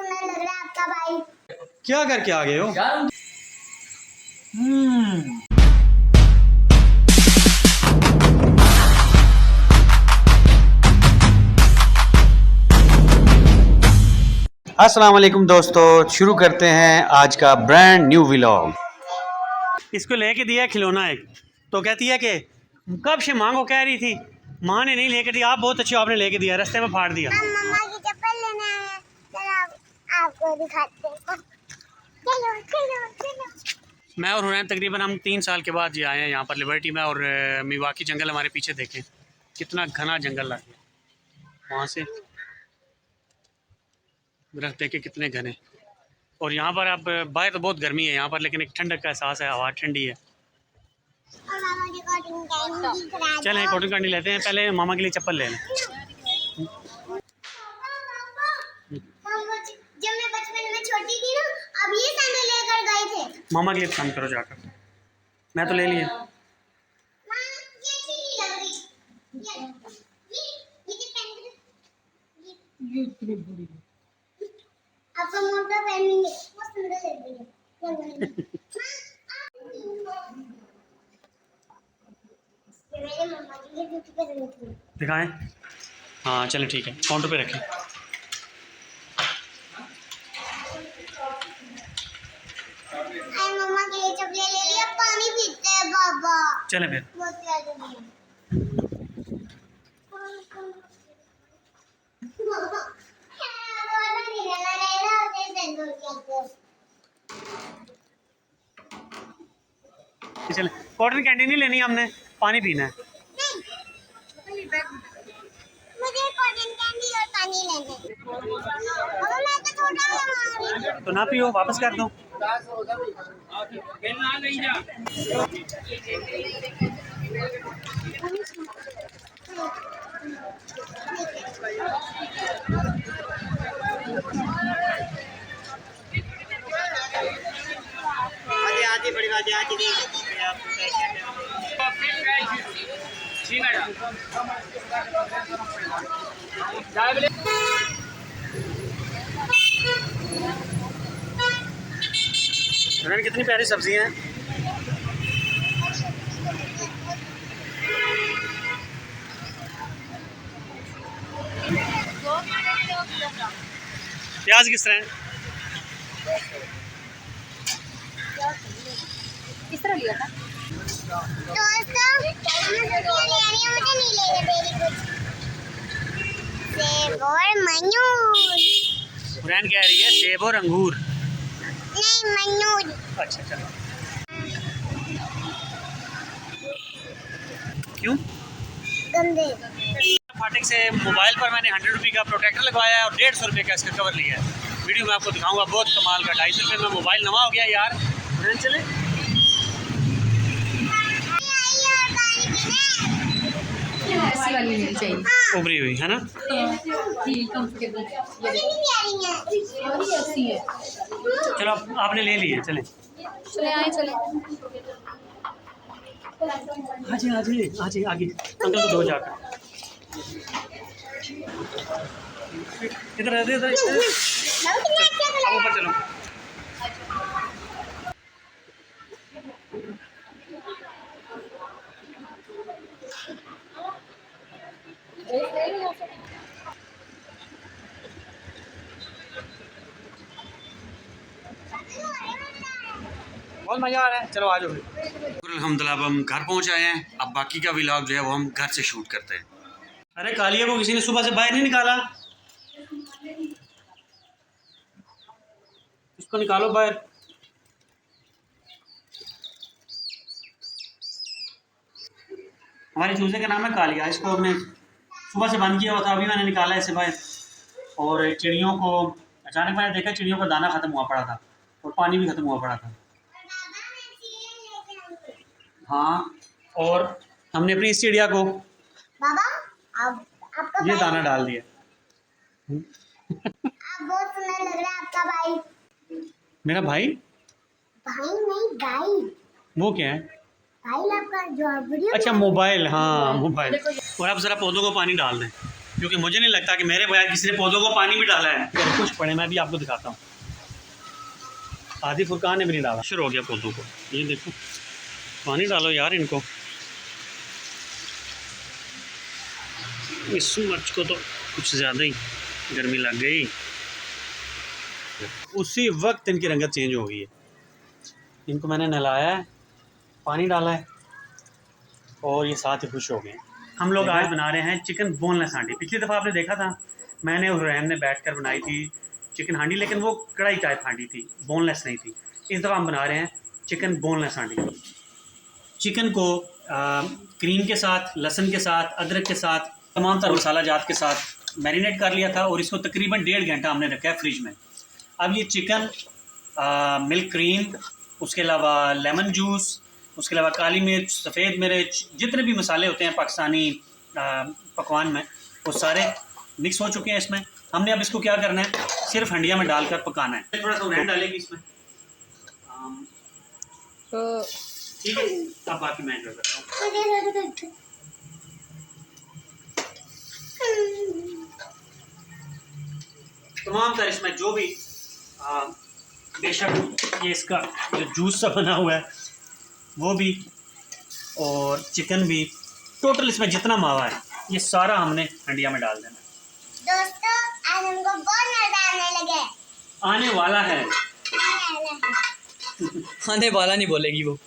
सुंदर लग रहा है आपका भाई। क्या करके आ गए हो? अस्सलाम वालेकुम दोस्तों, शुरू करते हैं आज का ब्रांड न्यू व्लॉग। इसको लेके दिया खिलौना एक, तो कहती है कि कब से माँ को कह रही थी, माँ ने नहीं लेके दिया। आप बहुत अच्छे, आपने लेके दिया, रास्ते में फाड़ दिया। हम मम्मा की चप्पल लेने आए हैं, चलो आपको दिखाते हैं। चलो चलो चलो। मैं और हुरैन तकरीबन हम 3 साल के बाद ये आए हैं यहाँ पर लिबर्टी में, और मिवाकी जंगल हमारे पीछे देखें कितना घना जंगल लग गया। वहाँ से दरख्त देखे कितने घने, और यहाँ पर अब बाहर तो बहुत गर्मी है यहाँ पर, लेकिन एक ठंडक का एहसास है, हवा ठंडी है। और मामा जी कॉटन कैंडी दिख रहा है। चलें कॉटन कैंडी लेते हैं, पहले मामा के लिए चप्पल ले लें। जब मैं बचपन में छोटी थी ना, अब ये सैंडल लेकर गए थे। मामा के लिए पसंद करो जाकर, मैं तो ले लिया। माँ ये अच्छी नहीं लग रही। ये जो सैंडल आप मोटा पहनेंगे बहुत सुंदर लगेगी। मेरे मम्मा की ये जूती पहनी थी। दिखाएं? हाँ चलें ठीक है, काउंटर पे रखें। मम्मा के लिए चप्पलें ले लिया, पानी पीते हैं बाबा। चलें फिर। बहुत प्यारे हैं। चलें, कॉटन कैंडी नहीं लेनी हमने, पानी पीना है। मुझे कॉटन कैंडी और पानी लेना है। बाबा मैं तो छोटा हूँ। तो ना पियो, वापस कर दो। आधी बड़ी बात है, जी मैडम। कितनी प्यारी सब्जियां हैं। प्याज किस तरह है? किस तरह लिया था? दोस्तों मुझे नहीं लेने दे रही कुछ। सेब और मयूर। हुरैन कह रही है सेब और अंगूर। नहीं मयूर। अच्छा चलो। क्यों? गंदे। फाटक से मोबाइल पर मैंने 100 रुपये का प्रोटेक्टर लगवाया है और 150 रुपये का इसका कवर लिया है। वीडियो में आपको दिखाऊंगा, बहुत कमाल का। 250 रुपये में मोबाइल नवा हो गया यार। हुरैन चले ऐसी वाली लेनी चाहिए, उभरी हुई है ना। कंफर्टेबल। ऐसी है। चलो आपने ले ली है, चले चले आए चले। आजे आजे आजे आगे अंकल को दो जाकर। इधर इधर इधर अब ऊपर चलो। बहुत मज़ा आ रहा है, चलो आ जाओ। अल्हम्दुलिल्लाह अब हम घर पहुंच आए हैं। अब बाकी का व्लॉग जो है वो हम घर से शूट करते हैं। अरे कालिया को किसी ने सुबह से बाहर नहीं निकाला, उसको निकालो बाहर। हमारे चूजे का नाम है कालिया, इसको हमने सुबह से बंद किया हुआ था, अभी मैंने निकाला इसे बाहर। और चिड़ियों को अचानक मैंने देखा चिड़ियों का दाना ख़त्म हुआ पड़ा था और पानी भी ख़त्म हुआ पड़ा था। हाँ, और हमने अपनी इस चिड़िया को बाबा अब आपका ये दाना डाल दिया। आप बहुत सुंदर लग रहा है आपका भाई। मेरा भाई? भाई नहीं गाई। वो क्या है? भाई आपका जो वीडियो। अच्छा मोबाइल, हाँ मोबाइल। और आप ज़रा पौधों को पानी डाल दें। क्योंकि मुझे नहीं लगता कि मेरे बगैर किसी ने पौधों को पानी भी डाला है। कुछ पड़े मैं भी आपको दिखाता हूँ। आदि फुरकान ने भी नहीं डाला। शुरू हो गया पौधों को, ये देखो पानी डालो यार इनको। इस मर्च को तो कुछ ज़्यादा ही गर्मी लग गई। उसी वक्त इनकी रंगत चेंज हो गई है। इनको मैंने नहलाया है, पानी डाला है और ये साथ ही खुश हो गए। हम लोग आज बना रहे हैं चिकन बोनलेस हांडी। पिछली दफ़ा आपने देखा था मैंने और रैन ने बैठ कर बनाई थी चिकन हांडी, लेकिन वो कढ़ाई टाइप हांडी थी, बोनलेस नहीं थी। इस दफ़ा हम बना रहे हैं चिकन बोनलेस हांडी। चिकन को क्रीम के साथ, लहसुन के साथ, अदरक के साथ, तमाम तरह मसाला जात के साथ मैरिनेट कर लिया था और इसको तकरीबन 1.5 घंटा हमने रखा है फ्रिज में। अब ये चिकन, मिल्क क्रीम, उसके अलावा लेमन जूस, उसके अलावा काली मिर्च, सफ़ेद मिर्च, जितने भी मसाले होते हैं पाकिस्तानी पकवान में, वो सारे मिक्स हो चुके हैं इसमें। हमने अब इसको क्या करना है, सिर्फ हंडिया में डालकर पकाना है। थोड़ा सा उड़ान डालेगी इसमें, ठीक है। अब बाकी मैं जो करता हूँ, तमाम तरह इसमें जो भी बेशक ये इसका जो जूस सा बना हुआ है वो भी और चिकन भी, टोटल इसमें जितना मावा है ये सारा हमने हंडिया में डाल देना। दोस्तों आज हमको बहुत मजा आने लगे। आने वाला है। आने वाला नहीं बोलेगी वो।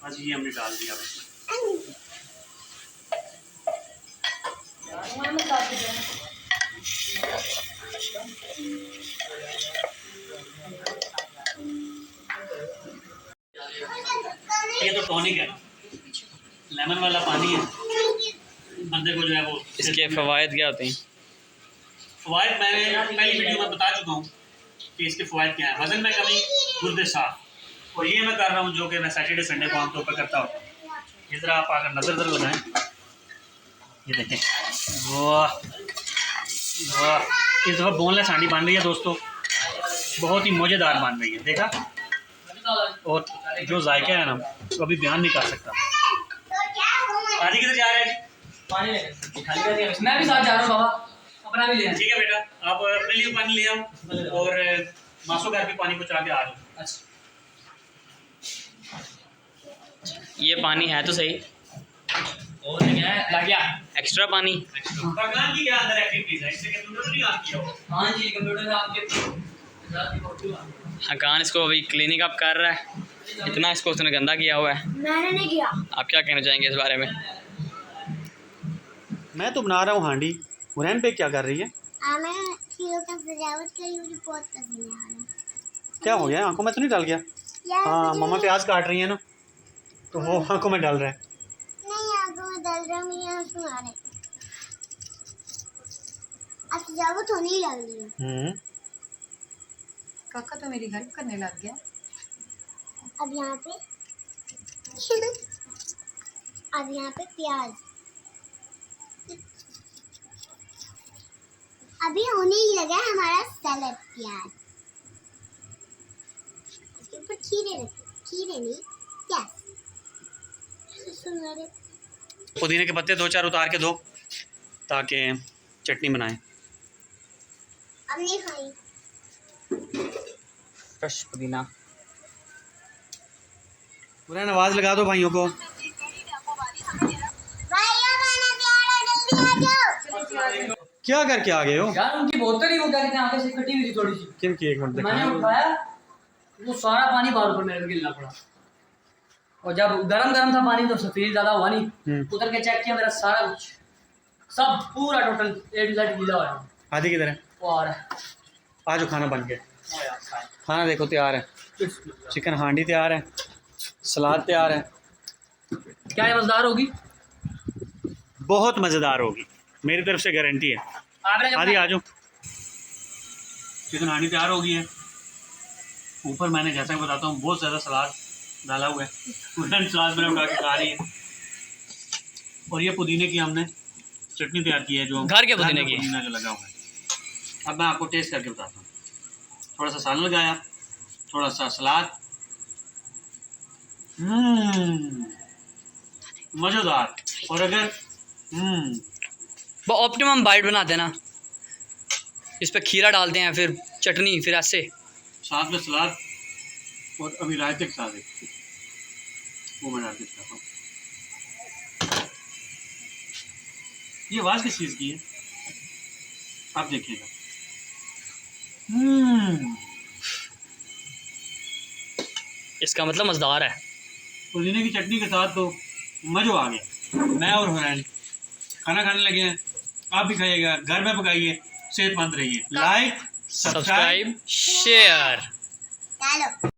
आज ये हमने डाल दिया बस। ये तो टॉनिक है, लेमन वाला पानी है, बंदे को जो है वो। इसके फ़वाइद क्या होते हैं? फ़वाइद मैंने पहली वीडियो में बता चुका हूँ कि इसके फ़वाइद क्या हैं। वज़न में कमी, गुर्दे साफ। और ये मैं कर रहा हूँ जो कि मैं सैटरडे संडे को आमतौर पर करता हूँ। इस तरह आप अगर नज़र ज़र लगाएं, ये देखें, वाह वाह, इस दफ़ा बोनलेस हांडी बन रही है दोस्तों, बहुत ही मज़ेदार बन रही है। देखा, और जो जायका है ना वो अभी बयान नहीं कर सकता। आदि किधर जा रहे हैं? पानी लेकर। मैं भी साथ जा रहा हूँ बाबा, अपना भी ले। ठीक है बेटा, आप अपने लिए पानी ले आओ और मासो घर भी पानी पहुँचा के आ जाओ। अच्छा, ये पानी है तो सही, और क्या एक्स्ट्रा पानी? भगवान की क्या अंदर एक्टिविटीज है, इससे कंप्यूटर नहीं आती है। हाँ जी, कंप्यूटर आपके हकान इसको अभी क्लीनिंग अप कर रहा है। इतना इसको उसने गंदा किया हुआ है। मैंने नहीं किया। आप क्या कहना चाहेंगे इस बारे में? मैं तो बना रहा हूँ हांडी, हुरैन पे क्या कर रही है? मैं खीरों का सजावट करी, मुझे बहुत पसंद आ रहा है। क्या हो गया, आंखों में तो नहीं डाल गया? हाँ, मम्मा प्याज काट रही है ना, तो वो आंखों में डाल रहा है। नहीं, आंखों में डाल रहा हूँ, मेरे आंसू आ रहे हैं। अब सजावट होने ही लग रही है। काका तो मेरी हेल्प करने लग गया। अब यहाँ पे अब यहाँ पे प्याज अभी होने ही लगा है हमारा सैलेड। प्याज, इसके ऊपर खीरे रखे, खीरे नहीं प्याज। पुदीने के पत्ते 2-4 उतार के दो ताकि चटनी बनाएं। अब नहीं खाई। फ्रेश पुदीना। हुरैन आवाज़ लगा दो भाइयों को। क्या करके आ गए हो यार? उनकी बोतल ही वो क्या कहते हैं आगे से कटी हुई थी थोड़ी सी। किन की? एक मिनट मैंने दिखाओ। उठाया, वो सारा पानी बाहर ऊपर मेरे को गिरना पड़ा। और जब गरम गरम था पानी तो सफेद ज्यादा हुआ नहीं। उतर के चेक किया, मेरा सारा कुछ सब पूरा टोटल A to Z गीला हुआ। आदि किधर है? वो आ रहा है। आज जो खाना बन गया, खाना देखो तैयार है। चिकन हांडी तैयार है, सलाद तैयार है। क्या ये मजेदार होगी? बहुत मज़ेदार होगी, मेरी तरफ से गारंटी है। आदि आ जाओ। चिकन हांडी तैयार हो गई है। ऊपर मैंने जैसा बताता हूँ बहुत ज़्यादा सलाद डाला हुआ है। तुरंत सलाद मैंने उठा के खा रही है। और ये पुदीने की हमने चटनी तैयार की है, जो घर के पुदीने की, पुदीना जो लगा हुआ है। अब मैं आपको टेस्ट करके बताता हूँ। थोड़ा सा सालन लगाया, थोड़ा सा सलाद। मज़ेदार। और अगर वो ऑप्टिमम बाइट बनाते हैं ना, इस पे खीरा डालते हैं, फिर चटनी, फिर ऐसे साथ में सलाद और अभी रायते के साथ वो मैं डाल के दिखाता हूँ। ये आवाज़ किस चीज़ की है आप देखिएगा। इसका मतलब मज़ेदार है। पुदीने की चटनी के साथ तो मज़ा आ गया। मैं और हुरैन खाना खाने लगे हैं, आप भी खाइएगा, घर में पकाइए, सेहतमंद रहिए। Like, subscribe, share. चलो।